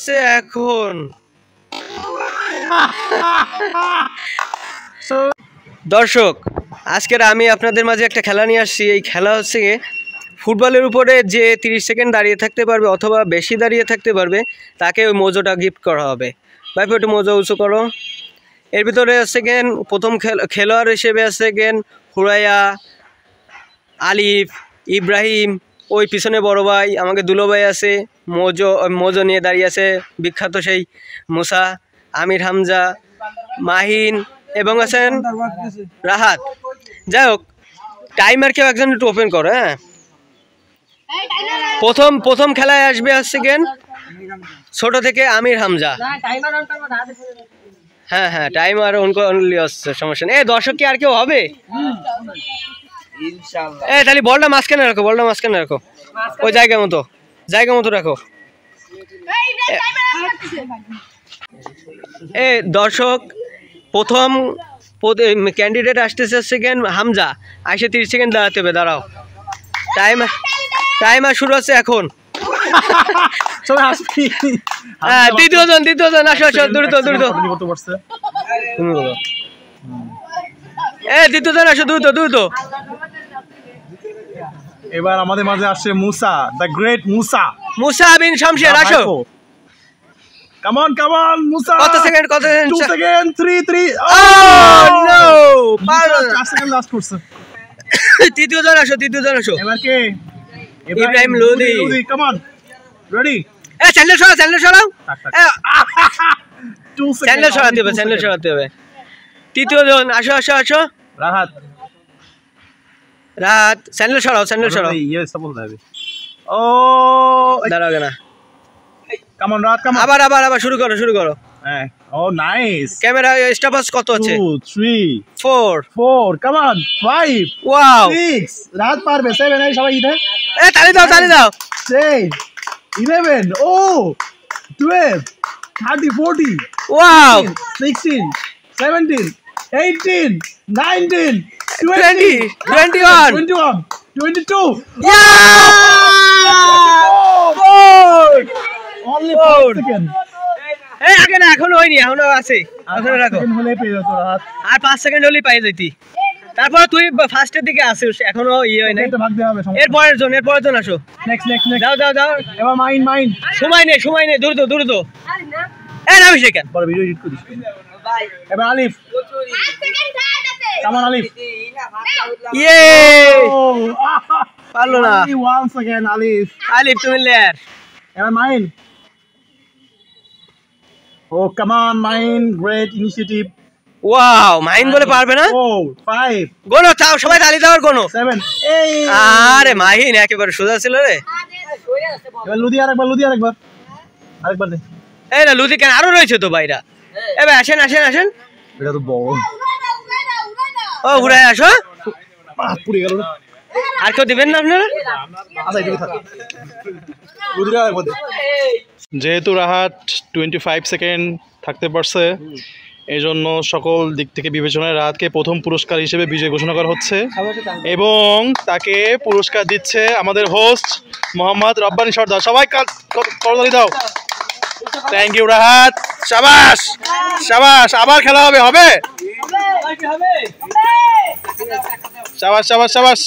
হচ্ছে এখন। দর্শক, আজকের আমি আপনাদের মাঝে একটা খেলা নিয়ে আসছি। এই খেলা হচ্ছে ফুটবলের উপরে যে 30 সেকেন্ড দাঁড়িয়ে থাকতে পারবে অথবা বেশি দাঁড়িয়ে থাকতে পারবে তাকে ওই মোজোটা গিফট করা হবে। ভাই একটু মোজো উঁচু করো। এর ভিতরে আছে প্রথম খেলোয়াড় হিসেবে আছে হুরাইয়া, আলিফ, ইব্রাহিম, ওই পিছনে বড় ভাই আমাকে দুলো ভাই আছে, মোজো নিয়ে দাঁড়িয়ে আছে বিখ্যাত সেই মুসা, আমির হামজা, মাহিন এবং আছেন রাহাত। যাই হোক, টাইমার কেউ একজন একটু ওপেন করো। হ্যাঁ, প্রথম খেলায় আসবে হচ্ছে ছোট থেকে আমির হামজা। হ্যাঁ হ্যাঁ, টাইমার অনলি হচ্ছে, সমস্যা নেই। দর্শক কি আর কেউ হবে? তাহলে বলটা মাঝখানে রাখো, বলটা মাঝখানে রাখো, ওই জায়গা মতো রাখো। দর্শক, প্রথম ক্যান্ডিডেট আসতেছে হামজা। আসে 30 সেকেন্ড দাঁড়াতে হবে। দাঁড়াও, টাইমার শুরু হচ্ছে এখন। দ্বিতীয়জন আসো দ্রুত। দ্বিতীয়জন আসো দ্রুত। এবার আমাদের মাঝে আসছে মুসা, দ্য গ্রেট মুসা বিন শামশের। আসো, কাম অন মুসা। কত second? 2 second, 3 no, 4 second last করছে। তৃতীয়জন আসো। এবার কে? Ibrahim Lodi. Come on, ready? Channel সরাও। চ্যানেল সরাতে হবে। তৃতীয়জন আসো। রাহাত, চ্যানেল সরাও। ও দাঁড়াবে না। Come on Rahat, come on. আবার শুরু করো। হ্যাঁ, ও নাইস। ক্যামেরা স্টপস কত আছে? 2 3 4 কাম অন 5 ওয়াও 6 রাত পারবে 7 এই সবাই ইধর। তালি দাও 10 11 ও 12 13 14 ওয়াও 16 17 18 19 20 21 22 only 4 সেকেন্ড। আগে না, এখনো হয়নি, এখনো আছে। রাখো, আর 5 সেকেন্ড হলেই পাই যেতি। তারপর তুই ফার্স্টের দিকে আসিস, এখনো হয় না। এরপরের জন আসো। নেক্সট যাও। এবার মাইন সময় নেই, দ্রুত। নামি সেকেন্ড বড় ভিডিও এডিট করিস। এবার আলিফ, কামান আলিফ। পারলো না। once again আলিফ তুমি লেয়ার। এবার mine. Oh, come on, Mine. Great initiative. Wow, Mine বলে পারবে না? 4 5 গোনো চাও, সবাই তালি দাওর গোনো। 7 আরে মাহিন একেবারে সোজা ছিল রে। এবার লুদি আরেকবার দে। না, লুদি কেন? আরো রয়েছে তো বাইরা। এবার আসেন। এটা তো বড়। ও ঘুরে আসো। পুড়ে গেল। আর কেউ দিবেন না আপনারা? আচ্ছা, এদিকে থাক। লুদি আরেকবার দে। যেহেতু রাহাত 25 সেকেন্ড থাকতে পারছে, এই জন্য সকল দিক থেকে বিবেচনায় রাহাতকে প্রথম পুরস্কার হিসেবে বিজয় ঘোষণা করা হচ্ছে এবং তাকে পুরস্কার দিচ্ছে আমাদের হোস্ট মোহাম্মদ রব্বানী সর্দার। সবাই করতালি দাও। থ্যাংক ইউ রাহাত, শাবাশ। আবার খেলা হবে। শাবাশ।